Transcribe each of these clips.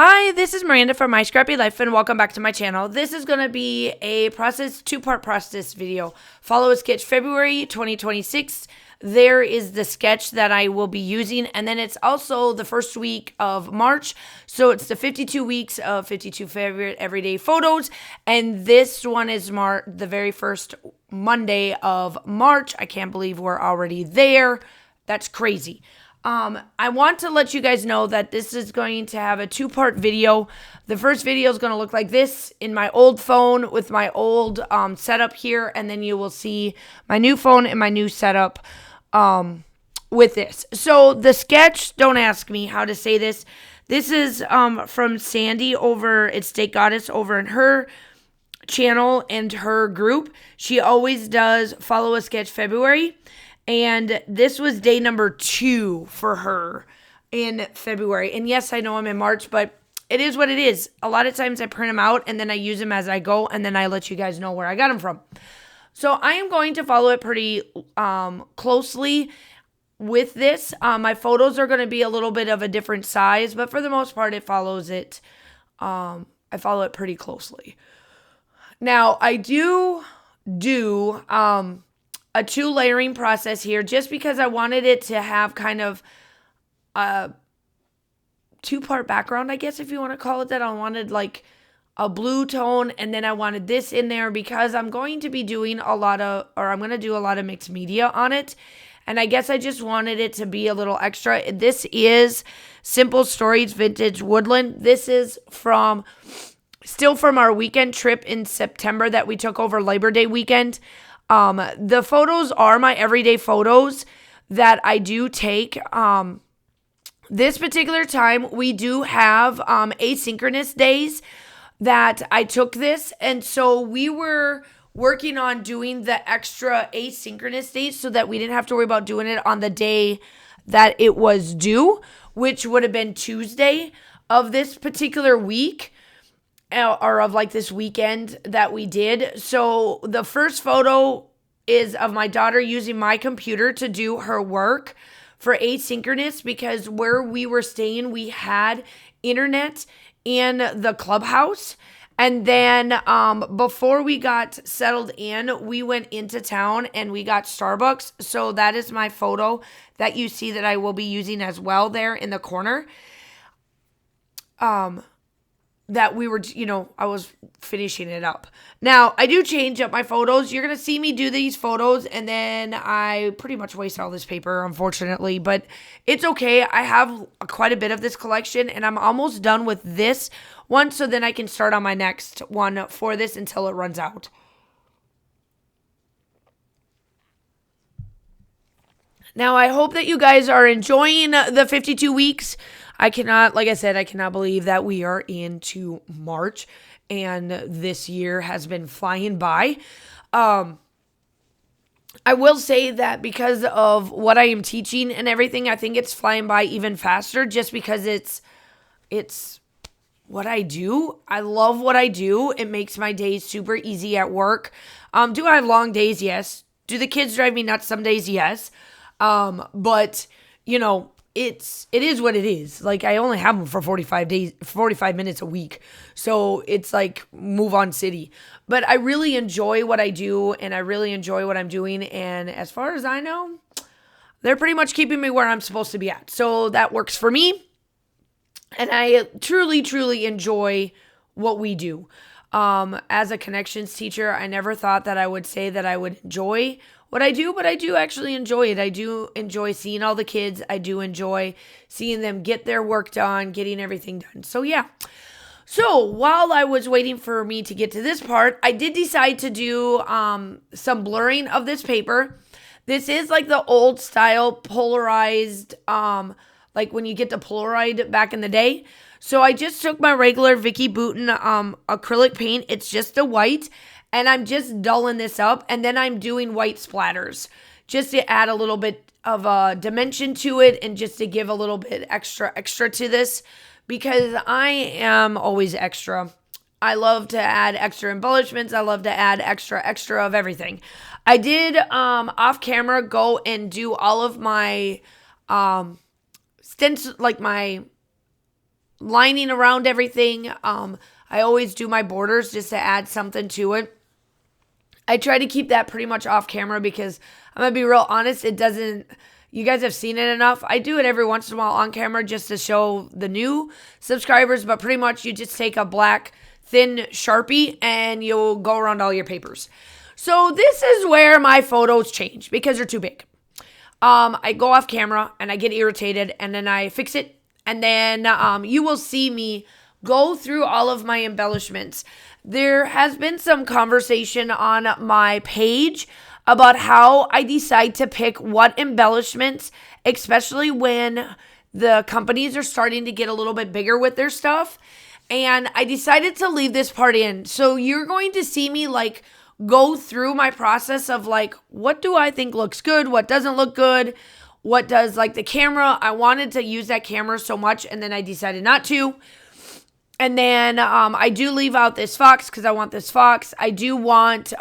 Hi, this is Miranda from My Scrappy Life, and welcome back to my channel. This is going to be a two-part process video. Follow a sketch February 2026. There is the sketch that I will be using, and then it's also the first week of March. So it's the 52 weeks of 52 favorite everyday photos, and this one is the very first Monday of March. I can't believe we're already there. That's crazy. I want to let you guys know that this is going to have a two-part video. The first video is going to look like this in my old phone with my old setup here, and then you will see my new phone and my new setup with this. So the sketch, don't ask me how to say this. This is from Sandy over at State Goddess over in her channel and her group. She always does follow a sketch February. And this was day number 2 for her in February. And yes, I know I'm in March, but it is what it is. A lot of times I print them out and then I use them as I go, and then I let you guys know where I got them from. So I am going to follow it pretty closely with this. My photos are going to be a little bit of a different size, but for the most part, it follows it. I follow it pretty closely. Now, I do a 2 layering process here just because I wanted it to have kind of a 2-part background, I guess, if you want to call it that. I wanted like a blue tone, and then I wanted this in there because I'm going to be doing I'm going to do a lot of mixed media on it. And I guess I just wanted it to be a little extra. This is Simple Stories Vintage Woodland. This is still from our weekend trip in September that we took over Labor Day weekend. The photos are my everyday photos that I do take. This particular time, we do have asynchronous days that I took this. And so we were working on doing the extra asynchronous days so that we didn't have to worry about doing it on the day that it was due, which would have been Tuesday of this particular week. Or of like this weekend that we did. So the first photo is of my daughter using my computer to do her work for asynchronous, because where we were staying, we had internet in the clubhouse. And then before we got settled in, we went into town and we got Starbucks. So that is my photo that you see that I will be using as well there in the corner. That we were, I was finishing it up. Now, I do change up my photos. You're going to see me do these photos, and then I pretty much waste all this paper, unfortunately. But it's okay. I have quite a bit of this collection, and I'm almost done with this one, so then I can start on my next one for this until it runs out. Now, I hope that you guys are enjoying the 52 weeks. I cannot believe that we are into March and this year has been flying by. I will say that because of what I am teaching and everything, I think it's flying by even faster just because it's what I do. I love what I do. It makes my days super easy at work. Do I have long days? Yes. Do the kids drive me nuts some days? Yes. But it is what it is. Like, I only have them for 45 minutes a week. So it's like move on city. But I really enjoy what I do, and I really enjoy what I'm doing. And as far as I know, they're pretty much keeping me where I'm supposed to be at. So that works for me. And I truly, truly enjoy what we do. As a connections teacher, I never thought that I would say that I would enjoy what I do, but I do actually enjoy it. I do enjoy seeing all the kids. I do enjoy seeing them get their work done, getting everything done. So yeah. So while I was waiting for me to get to this part, I did decide to do some blurring of this paper. This is like the old style polarized, like when you get the Polaroid back in the day. So I just took my regular Vicky Bouton acrylic paint. It's just a white. And I'm just dulling this up, and then I'm doing white splatters just to add a little bit of a dimension to it and just to give a little bit extra to this, because I am always extra. I love to add extra embellishments. I love to add extra of everything. I did off camera go and do all of my stencil, like my lining around everything. I always do my borders just to add something to it. I try to keep that pretty much off camera because I'm going to be real honest, you guys have seen it enough. I do it every once in a while on camera just to show the new subscribers, but pretty much you just take a black thin Sharpie and you'll go around all your papers. So this is where my photos change because they're too big. I go off camera and I get irritated and then I fix it. And then you will see me go through all of my embellishments. There has been some conversation on my page about how I decide to pick what embellishments, especially when the companies are starting to get a little bit bigger with their stuff. And I decided to leave this part in. So you're going to see me like go through my process of like, what do I think looks good? What doesn't look good? What does like the camera? I wanted to use that camera so much and then I decided not to. And then I do leave out this fox because I want this fox. I do want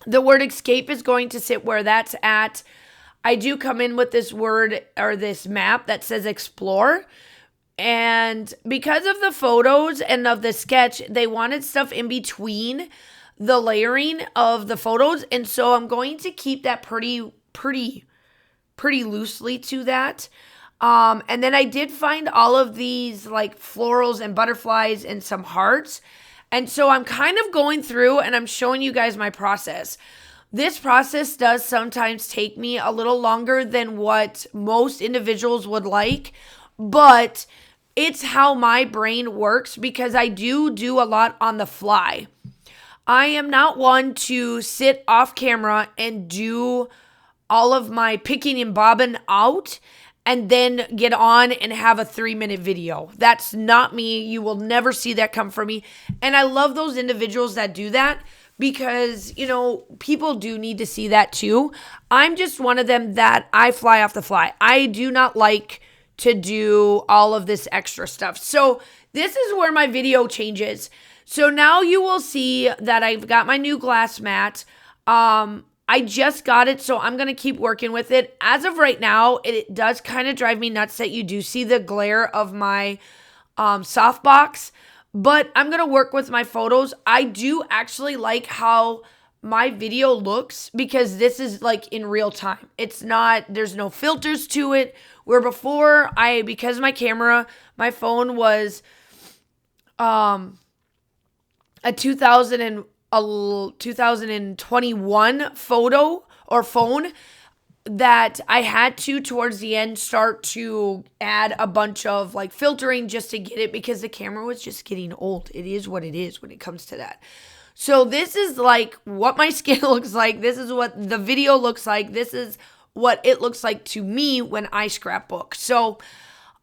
the word escape is going to sit where that's at. I do come in with this word or this map that says explore. And because of the photos and of the sketch, they wanted stuff in between the layering of the photos. And so I'm going to keep that pretty loosely to that. And then I did find all of these like florals and butterflies and some hearts. And so I'm kind of going through and I'm showing you guys my process. This process does sometimes take me a little longer than what most individuals would like, but it's how my brain works because I do a lot on the fly. I am not one to sit off camera and do all of my picking and bobbing out and then get on and have a 3-minute video. That's not me. You will never see that come from me. And I love those individuals that do that because, you know, people do need to see that too. I'm just one of them that I fly off the fly. I do not like to do all of this extra stuff. So this is where my video changes. So now you will see that I've got my new glass mat. I just got it, so I'm going to keep working with it. As of right now, it does kind of drive me nuts that you do see the glare of my softbox, but I'm going to work with my photos. I do actually like how my video looks because this is like in real time. There's no filters to it. Where before, because my phone was a 2021 photo or phone that I had to, towards the end, start to add a bunch of like filtering just to get it because the camera was just getting old. It is what it is when it comes to that. So this is like what my skin looks like. This is what the video looks like. This is what it looks like to me when I scrapbook. So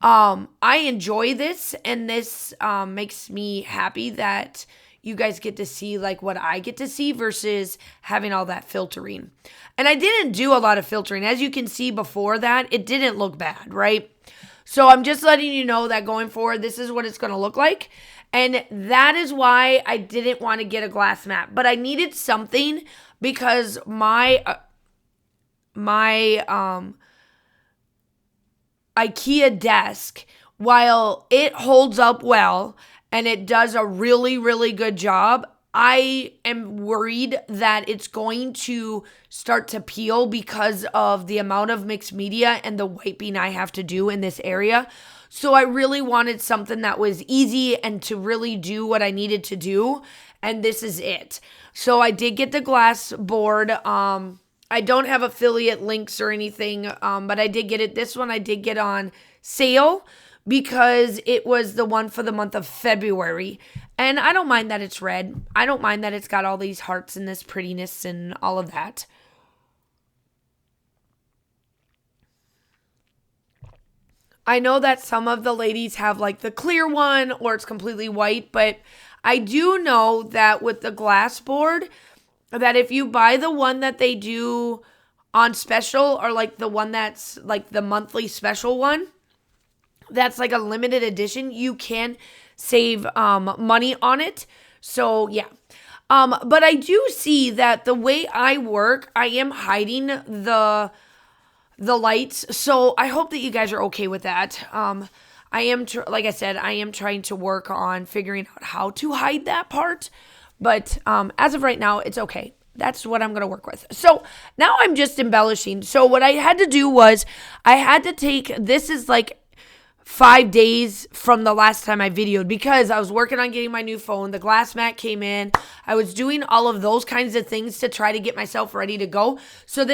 I enjoy this, and this makes me happy that you guys get to see like what I get to see versus having all that filtering. And I didn't do a lot of filtering. As you can see before that, it didn't look bad, right? So I'm just letting you know that going forward, this is what it's going to look like. And that is why I didn't want to get a glass mat. But I needed something because my IKEA desk, while it holds up well and it does a really, really good job, I am worried that it's going to start to peel because of the amount of mixed media and the wiping I have to do in this area. So I really wanted something that was easy and to really do what I needed to do. And this is it. So I did get the glass board. I don't have affiliate links or anything, but I did get it. This one I did get on sale because it was the one for the month of February. And I don't mind that it's red. I don't mind that it's got all these hearts and this prettiness and all of that. I know that some of the ladies have like the clear one or it's completely white, but I do know that with the glass board, that if you buy the one that they do on special or like the one that's like the monthly special one, that's like a limited edition, you can save money on it. So yeah. But I do see that the way I work, I am hiding the lights. So I hope that you guys are okay with that. I am, like I said, I am trying to work on figuring out how to hide that part. But as of right now, it's okay. That's what I'm going to work with. So now I'm just embellishing. So what I had to do was I had to take, this is like 5 days from the last time I videoed because I was working on getting my new phone. The glass mat came in. I was doing all of those kinds of things to try to get myself ready to go. So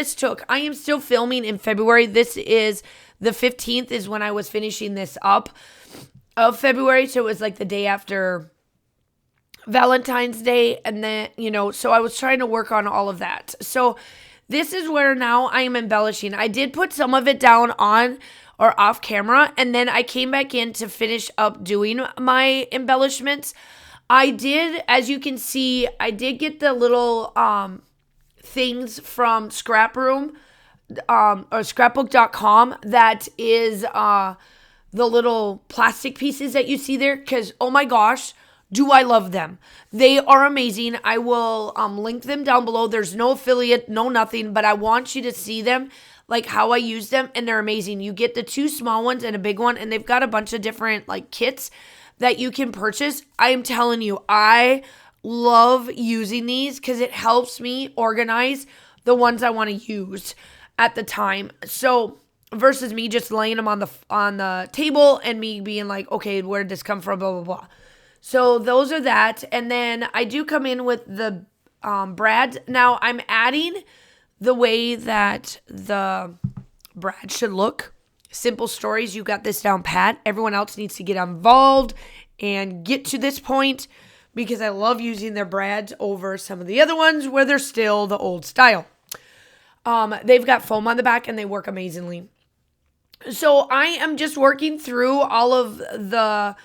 I am still filming in February. This is the 15th is when I was finishing this up of February. So it was like the day after Valentine's Day. And then, so I was trying to work on all of that. So this is where now I am embellishing. I did put some of it down on or off camera, and then I came back in to finish up doing my embellishments. I did, as you can see, I did get the little things from Scrap Room or scrapbook.com that is the little plastic pieces that you see there, because oh my gosh, do I love them. They are amazing. I will link them down below. There's no affiliate, no nothing, but I want you to see them, like how I use them, and they're amazing. You get the 2 small ones and a big one, and they've got a bunch of different like kits that you can purchase. I am telling you, I love using these because it helps me organize the ones I want to use at the time. So versus me just laying them on the table and me being like, okay, where did this come from, blah, blah, blah. So those are that. And then I do come in with the brads. Now I'm adding the way that the brad should look. Simple stories. You got this down pat. Everyone else needs to get involved and get to this point because I love using their brads over some of the other ones where they're still the old style. They've got foam on the back and they work amazingly. So I am just working through all of the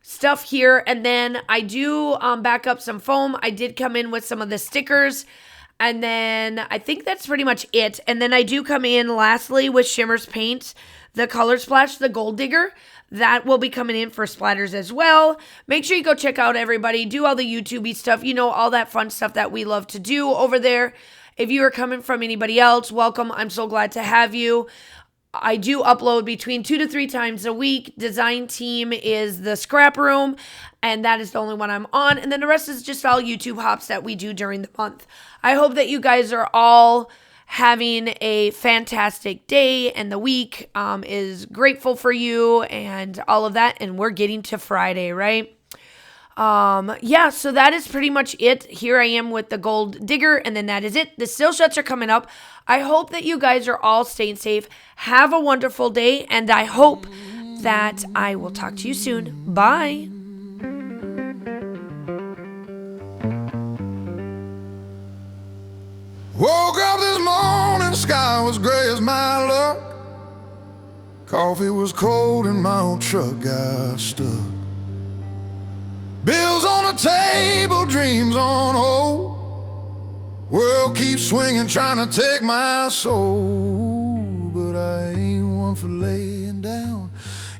stuff here, and then I do back up some foam. I did come in with some of the stickers, and then I think that's pretty much it. And then I do come in lastly with Shimmer's paint, the Color Splash, the Gold Digger. That will be coming in for splatters as well. Make sure you go check out everybody. Do all the YouTube-y stuff. All that fun stuff that we love to do over there. If you are coming from anybody else, welcome. I'm so glad to have you. I do upload between 2 to 3 times a week. Design team is the Scrap Room, and that is the only one I'm on. And then the rest is just all YouTube hops that we do during the month. I hope that you guys are all having a fantastic day, and the week is grateful for you and all of that. And we're getting to Friday, right? So that is pretty much it. Here I am with the Gold Digger, and then that is it. The still shots are coming up. I hope that you guys are all staying safe. Have a wonderful day, and I hope that I will talk to you soon. Bye. Woke up this morning, sky was gray as my luck. Coffee was cold and my old truck got stuck. Bills on the table, dreams on hold. World keeps swinging, trying to take my soul. But I ain't one for laying down.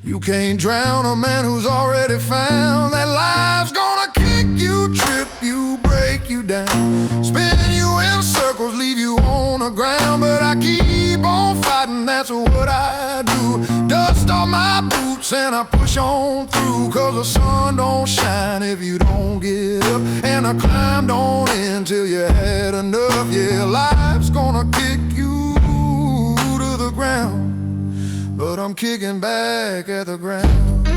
You can't drown a man who's already found that life's gonna kick you, trip you, break you down, spin you in circles, leave you on the ground. But I keep on fighting, that's what I do. Dust off my boots and I push on through, 'cause the sun don't shine if you don't get up, and I climbed on in till you had enough. Yeah, life's gonna kick you to the ground, but I'm kicking back at the ground.